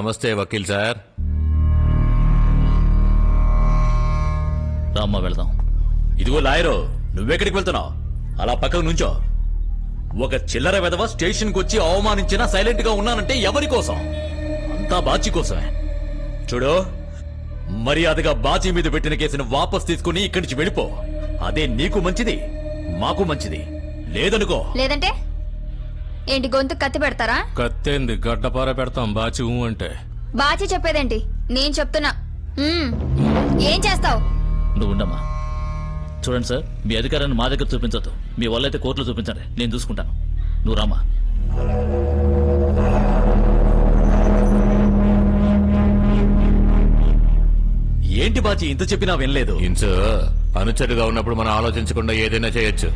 నమస్తే వకీల్ సార్. రామ్మా వెళదాం. ఇదిగో లాయరు, నువ్వెక్కడికి వెళ్తున్నావు? అలా పక్కకు నుంచో. ఒక చిల్లర వెధవ స్టేషన్కి వచ్చి అవమానించినా సైలెంట్ గా ఉన్నానంటే ఎవరి కోసం? అంతా బాచి కోసమే. చూడు, మర్యాదగా బాచి మీద పెట్టిన కేసును వాపస్ తీసుకుని ఇక్కడి నుంచి వెళ్ళిపో. అదే నీకు మంచిది, మాకు మంచిది. లేదనుకో. లేదంటే ఏంటి, గొంతు కత్తి పెడతారా? కత్తేంది, గడ్డపార పెడతాం బాచి అంటే. బాచి చెప్పేదేంటి? నేను చెప్తున్నా. ఏం చేస్తావు? నువ్వు ఉండమ్మా. చూడండి సార్, మీ అధికారాన్ని మా దగ్గర చూపించొద్దు. మీ వాళ్ళైతే కోర్టులో చూపించండి, నేను చూసుకుంటాను. నువ్వు రామ్మా. ఏంటి బాచి ఇంత చెప్పినా వినలేదు? ఇన్స్ అనుచరుగా ఉన్నప్పుడు మనం ఆలోచించకుండా ఏదైనా చేయొచ్చు,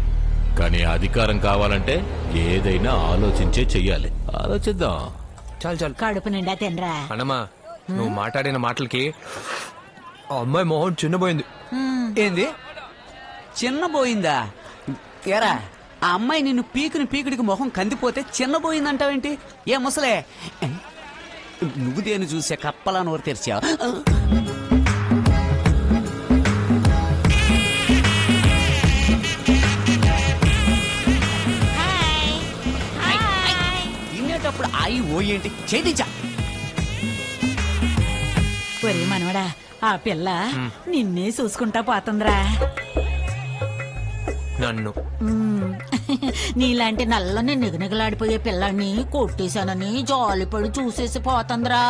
కానీ అధికారం కావాలంటే ఏదైనా ఆలోచించే చెయ్యాలి. ఆలోచిద్దాం. చాలు చాలు, కడుపు నిండా తినరా. అన్నమ్మా, నువ్వు మాట్లాడిన మాటలకి ఆ అమ్మాయి మొహం చిన్నపోయింది. ఏంది చిన్నబోయిందా? ఎరా, ఆ అమ్మాయి నిన్ను పీకుడికి మొహం కందిపోతే చిన్నబోయిందంటావేంటి? ఏ ముసలే, నువ్వు దేని చూసే కప్పలా నోరు తెరిచావు? తినేటప్పుడు ఆయి ఓ ఏంటి చేయించా? ఒరే మనవడా, ఆ పిల్ల నిన్నే చూసుకుంటా పోతుందిరా. నన్ను నీలాంటి నల్లని నిగనిగలాడిపోయే పిల్లాన్ని కొట్టేశానని జాలిపడి చూసేసి పోతుందిరా.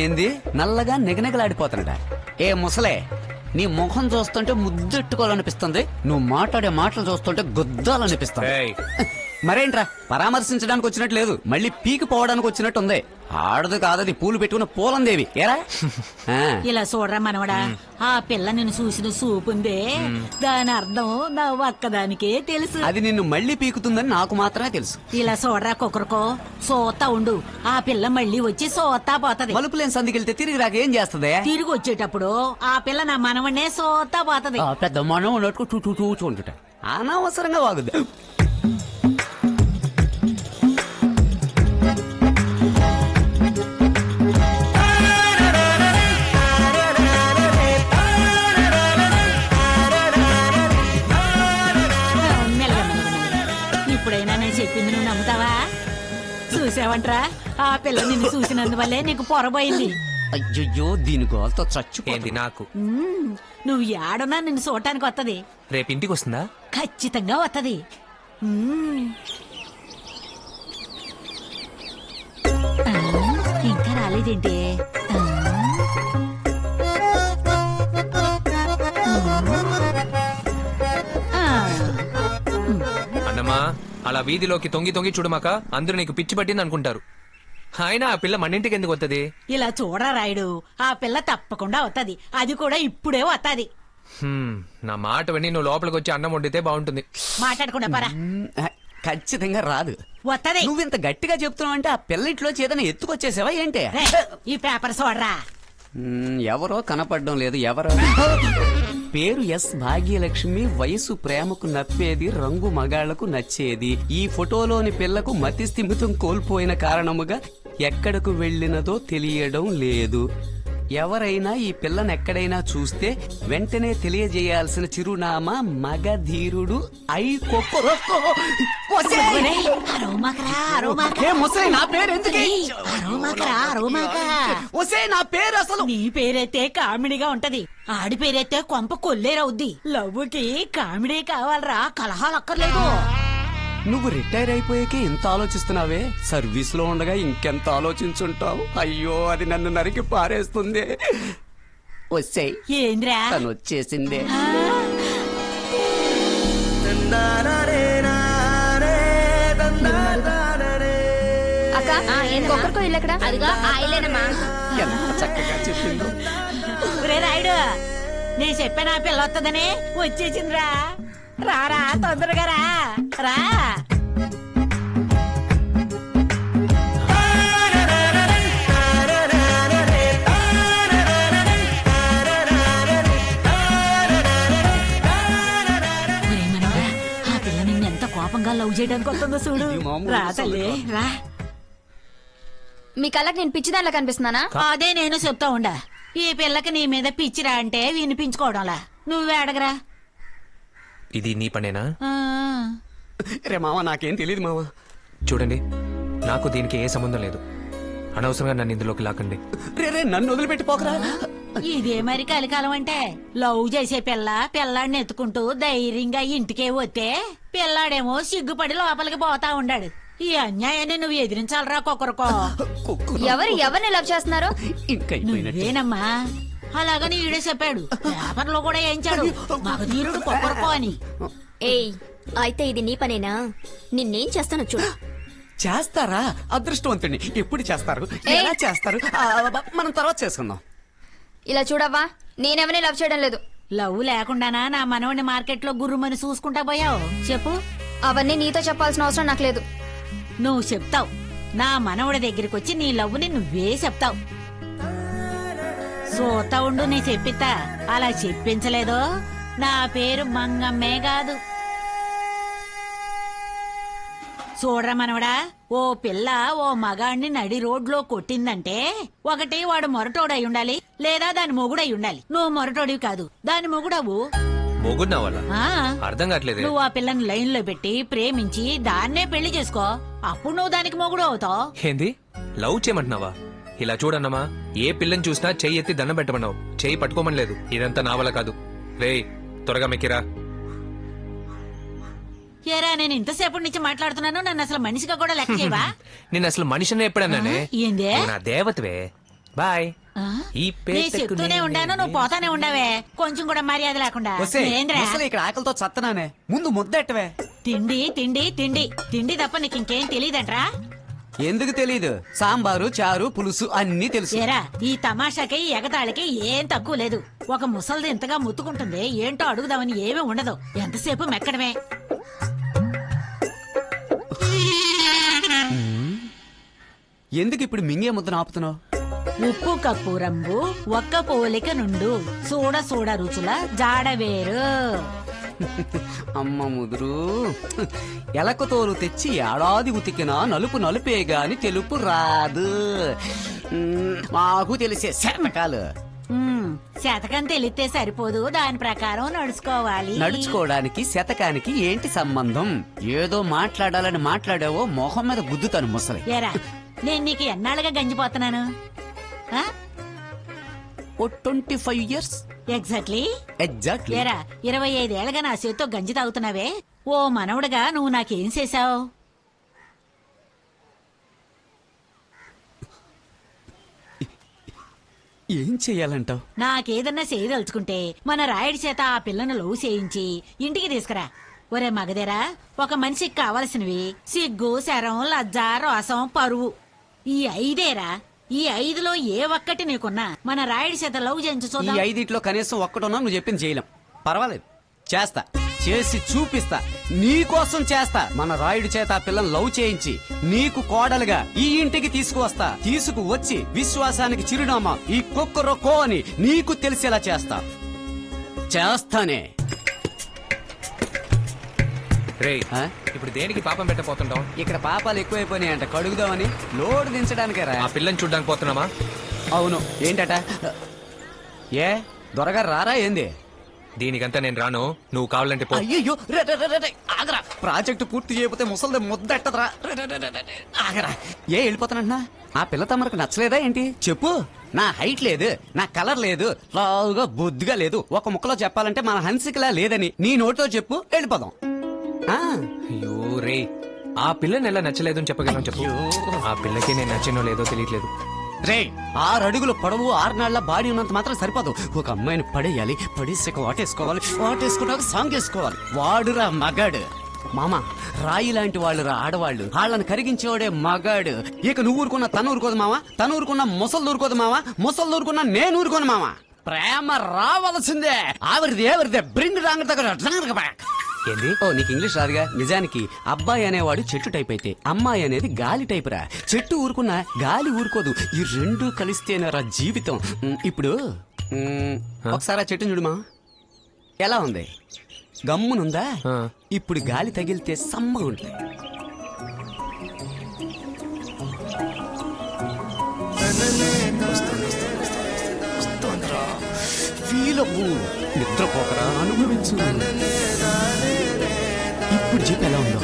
ఏంది నల్లగా నిగనిగలాడిపోతున్నాడా? ఏ ముసలే, నీ ముఖం చూస్తుంటే ముద్దెట్టుకోవాలనిపిస్తుంది, నువ్వు మాట్లాడే మాటలు చూస్తుంటే గుద్దాలనిపిస్తుంది. మరేంట్రా, పరామర్శించడానికి వచ్చినట్టు లేదు, మళ్ళీ పీకి పోవడానికి వచ్చినట్టు ఉంది. ఆడదు కాదది పూలు పెట్టుకున్న పూలందేవి. ఏరా ఇలా చూడరా మనవడా, ఆ పిల్ల నిన్ను చూసిన చూపుందే, దాని అర్థం నా ఒక్కదానికే తెలుసు. అది నిన్ను మళ్ళీ పీకుతుందని నాకు మాత్రమే తెలుసు. ఇలా చూడరా కుక్కరుకో, సోతా ఉండు, ఆ పిల్ల మళ్ళీ వచ్చి సోతా పోతది. మలుపులేని సందికెళ్తే తిరిగి రాక ఏం చేస్తుంది? తిరిగి వచ్చేటప్పుడు ఆ పిల్ల నా మనవన్నే సోతా పోతది. పెద్ద మనం ఉన్నట్టు చూచుకుంటుట అనవసరంగా వాగుద్ది. ఇప్పుడైనా నేను చెప్పింది నువ్వు నమ్ముతావా? చూసావంట్రా, ఆ పిల్ల నిన్ను చూసినందువల్లే నీకు పొరబోయింది. అయ్యో, దీని గోల్తో చచ్చిపోయింది. నాకు నువ్వు ఏడున్నా నిన్ను చూడటానికి వత్తది. రేపు ఇంటికి వస్తుందా? ఖచ్చితంగా వత్తది. ఇంకా రాలేదేంటి? అన్నమ్మా, అలా వీధిలోకి తొంగి చూడమాక, అందరూ నీకు పిచ్చి పట్టింది అనుకుంటారు. ఆయన ఆ పిల్ల మన ఇంటికి ఎందుకు వస్తుంది? ఇలా చూడరా రాయుడు, ఆ పిల్ల తప్పకుండా వత్తది, అది కూడా ఇప్పుడే వత్తది. నా మాట విని నువ్వు లోపలికి వచ్చి అన్నం వండితే బాగుంటుంది. మాట్లాడకుండా పరా. ఖచ్చితంగా రాదు. వత్తది. నువ్వింత గట్టిగా చెప్తున్నావు అంటే ఆ పిల్లిట్లో చేదన ఎత్తుకొచ్చేసావా ఏంటి? ఈ పేపర్ చూడరా. ఎవరో కనపడడం లేదు. ఎవరో? పేరు ఎస్ భాగ్యలక్ష్మి, వయసు ప్రేమకు నప్పేది, రంగు మగాళ్లకు నచ్చేది. ఈ ఫోటోలోని పిల్లకు మతి స్థిమితం కోల్పోయిన కారణముగా ఎక్కడకు వెళ్ళినదో తెలియడం లేదు. ఎవరైనా ఈ పిల్లను ఎక్కడైనా చూస్తే వెంటనే తెలియజేయాల్సిన చిరునామా మగధీరుడు ఐ కొక్కరొక్కో. నా పేరు అసలు నీ పేరైతే కామెడీగా ఉంటది, ఆడి పేరైతే కొంప కొల్లేరవుద్ది. లవ్వుకి కామెడీ కావాలరా, కలహాలు అక్కర్లేదు. నువ్వు రిటైర్ అయిపోయాకే ఇంత ఆలోచిస్తున్నావే, సర్వీస్ లో ఉండగా ఇంకెంత ఆలోచించుంటావు. అయ్యో, అది నన్ను నరికి పారేస్తుంది. వచ్చేయ్. ఏంద్రా? తను వచ్చేసిందే. అక్క, ఇంకొకరికో ఇల్లు ఎక్కడ? అదిగో ఆ ఇల్లేనమ్మా. ఎంత చక్కగా చెప్పిందో. రాయుడు, నీ చెప్పిన పిల్ల వస్తుందని వచ్చేసిందిరా. రారా, తొందరగా రా. రా. ఆ పిల్ల నిన్నెంత కోపంగా లవ్ చేయడానికి వస్తుందో చూడు. రా తల్లి, రా. మీ కళ్ళకి నేను పిచ్చిదానిలా కనిపిస్తున్నానా? అదే నేను చెప్తా ఉండా. ఈ పిల్లకి నీ మీద పిచ్చిరా అంటే వినిపించుకోవడంలా. నువ్వే అడగరా. ఇది నీ పనేనా? ఆ, రే మామ నాకేం తెలియదు మామ. చూడండి, నాకు దీనికి ఏ సంబంధం లేదు. అనవసరంగా నన్ను ఇందులోకి లాకండి. రే నన్ను వదిలిపెట్టిపోకరా. ఇదే మరి కలికాలం అంటే. లవ్ చేసే పిల్లాడిని ఎత్తుకుంటూ ధైర్యంగా ఇంటికే వస్తే పిల్లాడేమో సిగ్గుపడి లోపలికి పోతా ఉండాడు. ఈ అన్యాయాన్ని నువ్వు ఎదిరించాలరా కొక్కరుకో. ఎవరిని లవ్ చేస్తున్నారు? ఇంకా నువ్వేనమ్మా. అలాగని ఈడే చెప్పాడు. పేపర్లో కూడా వేయించాడు మగధీరుడు కొక్కరుకో అని. ఏయ్, అయితే ఇది నీ పనేనా? నిన్నేం చేస్తానో చూడు. చేస్తారా? అదృష్టవంతుడిని. ఎప్పుడు చేస్తారు? ఎలా చేస్తారు? మనం తర్వాత చేసుకుందాం. ఇలా చూడవ్వా, నేనెవరిని లవ్ చేయడం లేదు. లవ్ లేకుండానా నా మనవడిని మార్కెట్ లో గుర్రుమని చూసుకుంటా పోయావు? చెప్పు. అవన్నీ నీతో చెప్పాల్సిన అవసరం నాకు లేదు. నువ్వు చెప్తావు. నా మనవడి దగ్గరికి వచ్చి నీ లవ్వుని నువ్వే చెప్తావు. సోతా ఉండు, నీ చెప్పిస్తా. అలా చెప్పించలేదో నా పేరు మంగమ్మే కాదు. చూడరా మనవడా, ఓ పిల్ల ఓ మగాడిని నడి రోడ్లో కొట్టిందంటే ఒకటి వాడు మొరటోడై ఉండాలి, లేదా దాని మొగుడై ఉండాలి. నువ్వు మొరటోడివి కాదు, దాని మొగుడవు. మొగుడు వల్ల ఆ, అర్థం కావట్లేదు. నువ్వు ఆ పిల్లని లైన్ లో పెట్టి ప్రేమించి దాన్నే పెళ్లి చేసుకో. అప్పుడు నువ్వు దానికి మొగుడు అవుతావు. ఏంది, లవ్ చేయమంటున్నావా? ఇలా చూడన్నమా, ఏ పిల్లని చూసినా చెయ్యి ఎత్తి దండం పెట్టమన్నావు, చెయ్యి పట్టుకోమని లేదు. ఇదంతా నా వల్ల కాదు. రేయ్, త్వరగా మెక్కిరా. ఏరా, నేను ఇంతసేపు నుంచి మాట్లాడుతున్నాను, నన్ను అసలు మనిషిగా కూడా లెక్క చేయవా? నేను అసలు మనిషిని ఎప్పుడన్నానే? ఏందే? నువ్వు నా దేవతవే. బాయ్. ఆ? ఈ నేను పేటకు చెప్తూనే ఉండాను, నువ్వు పోతానే ఉండవే. కొంచెం కూడా మర్యాద లేకుండా. ఏంద్రా? ఇక్కడ ఆకలితో చత్తనానే. ముందు ముద్దెట్టవే. తిండి తిండి తిండి తిండి తప్ప నీకు ఇంకేం తెలియదంట్రా? ఎందుకు తెలీదు? సాంబారు, చారు, పులుసు అన్ని తెలుసు. ఏరా, ఈ తమాషాకి ఎగతాళికి ఏం తక్కువ లేదు. ఒక ముసలిది ఇంతగా ముత్తుకుంటుంది, ఏంటో అడుగుదామని ఏమీ ఉండదు. ఎంతసేపు మెక్కడమే. ఎందుకు ఇప్పుడు మింగే ముద్దను ఆపుతున్నావు? ఉప్పు కప్పు రంగు ఒక్క పోలిక నుండు, చూడ చూడ రుచుల జాడ వేరు. అమ్మ ముదురు, ఎలక తోలు తెచ్చి ఏడాది ఉతికినా నలుపు నలుపే గాని తెలుపు రాదు. మాకు తెలిసే శతకాలు. శతకం తెలిస్తే సరిపోదు, దాని ప్రకారం నడుచుకోవాలి. నడుచుకోవడానికి శతకానికి ఏంటి సంబంధం? ఏదో మాట్లాడాలని మాట్లాడావో మొహం మీద గుద్దుతాను ముసలి. ఏరా, నేను నీకు ఎన్నాళ్ళుగా గంజిపోతున్నాను? ఆ? ఓ 25 years. ఎగ్జాక్ట్లీ. ఎగ్జాక్ట్లీ. ఏరా, 25 ఏళ్ళగా నా చేతితో గంజి తాగుతున్నావే. ఓ మనవడుగా నువ్వు నాకేం చేశావు? ఏం చెయ్యాలంటావు? నాకేదన్నా చేయదలుచుకుంటే మన రాయుడి చేత ఆ పిల్లను లవ్ చేయించి ఇంటికి తీసుకురా. ఒరే మగదేరా, ఒక మనిషికి కావలసినవి సిగ్గు, శరం, లజ్జ, రోసం, పరువు. ఈ 5ఏరా. ఈ 5లో ఏ ఒక్కటి నీకున్నా మన రాయుడి చేత లవ్ చేయించు ఈ చూద్దాం. 5 కనీసం ఒక్కటున్నా నువ్వు చెప్పింది చేయలేం. పర్వాలేదు, చేస్తా. చేసి చూపిస్తా. నీకోసం చేస్తా. మన రాయుడి చేత ఆ పిల్లని లవ్ చేయించి నీకు కోడలుగా ఈ ఇంటికి తీసుకువస్తా. తీసుకువచ్చి విశ్వాసానికి చిరునామా ఈ కొక్కరొక్కో అని నీకు తెలిసేలా చేస్తా. చేస్తానే. రేయ్, ఆ? ఇప్పుడు దేనికి పాపం పెట్టపోతుంటాం? ఇక్కడ పాపాలు ఎక్కువైపోయినాయంట, కడుగుదామని. లోడ్ దించడానికే ఆ పిల్లని చూడ్డానికి పోతున్నామా? అవును. ఏంటట? ఏ దొరగారు రారా ఏంది? దీనికంతా నేను రాను. నువ్వు కావాలంటే పో. అయ్యో, ఆగరా. ప్రాజెక్టు పూర్తి చేయకపోతే ముసలిది ముద్దెట్టదరా. ఆగరా. ఏ వెళ్ళిపోతానంటున్నా? ఆ పిల్ల తమరకు నచ్చలేదా ఏంటి? చెప్పు. నా హైట్ లేదు, నా కలర్ లేదు, లావుగా బొద్దుగా లేదు. ఒక ముక్కలో చెప్పాలంటే మన హన్సికలా లేదని నీ నోటితో చెప్పు, వెళ్ళిపోదాం. ఆ, అయ్యో రే, ఆ పిల్లని ఎలా నచ్చలేదు అని చెప్పగలను చెప్పు. ఆ పిల్లకి నేను నచ్చినో లేదో తెలియట్లేదు. రే 6 అడుగులు పొడవు 6 నాళ్ల బాడీ ఉన్నంత మాత్రం సరిపోదు. ఒక అమ్మాయిని పడేయాలి, పడేసాక వాటేసుకోవాలి, వాటేసుకున్నాక సాంగ్ వేసుకోవాలి. వాడురా మగాడు. మామ, రాయి లాంటి వాళ్ళు రా ఆడవాళ్ళు. వాళ్ళని కరిగించేవాడే మగాడు. ఇక నువ్వు ఊరుకున్న తను ఊరుకోదు మావా, తను ఊరుకున్న ముసలు ఊరుకోదు మావా, ముసలు ఊరుకున్న నేను ఊరుకోను మావా. ప్రేమ రావాల్సిందే. ఆవిరిది ఎవరిదే బ్రింగ్ రాంగ్ దగ్గర. ఏంది? ఓ, నీకు ఇంగ్లీష్ రాదుగా. నిజానికి అబ్బాయి అనేవాడు చెట్టు టైప్ అయితే అమ్మాయి అనేది గాలి టైప్ రా. చెట్టు ఊరుకున్నా గాలి ఊరుకోదు. ఈ రెండు కలిస్తేనేరా జీవితం. ఇప్పుడు ఒకసారి ఆ చెట్టుని చూడుమా, ఎలా ఉంది? గమ్మునుందా? ఇప్పుడు గాలి తగిలితే సమ్మగా ఉంటుంది. నిద్రపోకరా, అనుభవించు. ఇప్పుడు చెప్పి ఎలా ఉందో?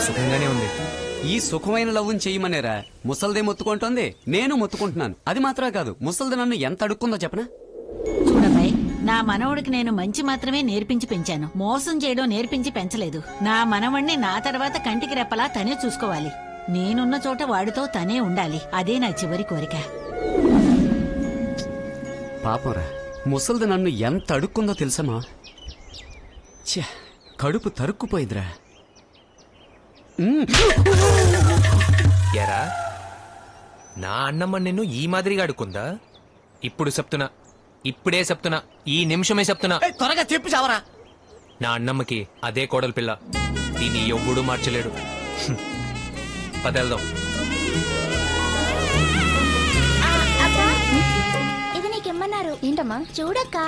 సుఖంగానే ఉంది. ఈ సుఖమైన లవ్వుని చెయ్యమనేరా. ముసల్దే మొత్తుకుంటోంది, నేను మొత్తుకుంటున్నాను. అది మాత్రమే కాదు, ముసల్ది నన్ను ఎంత అడుక్కుందో చెప్పనా? చూడమ్మాయి, నా మనవడికి నేను మంచి మాత్రమే నేర్పించి పెంచాను, మోసం చేయడం నేర్పించి పెంచలేదు. నా మనవణ్ణి నా తర్వాత కంటికి రెప్పలా తనే చూసుకోవాలి. నేనున్న చోట వాడితో తనే ఉండాలి. అదే నా చివరి కోరిక. పాపంరా, ముసల్ది నన్ను ఎంత అడుక్కుందో తెలుసమా? ఛ, కడుపు తరుక్కుపోయిందిరా. ఎరా, నా అన్నమ్మ నిన్ను ఈ మాదిరిగా అడుక్కుందా? ఇప్పుడు చెప్తున్నా, ఇప్పుడే చెప్తున్నా, ఈ నిమిషమే చెప్తున్నా, త్వరగా చెప్పు చావరా. నా అన్నమ్మకి అదే కోడలు పిల్ల. దీన్ని ఎవ్వడూ మార్చలేడు. పదెళ్దాం. అక్క ఇది నీకెమ్మన్నారు ఏంటమ్మా? చూడక్క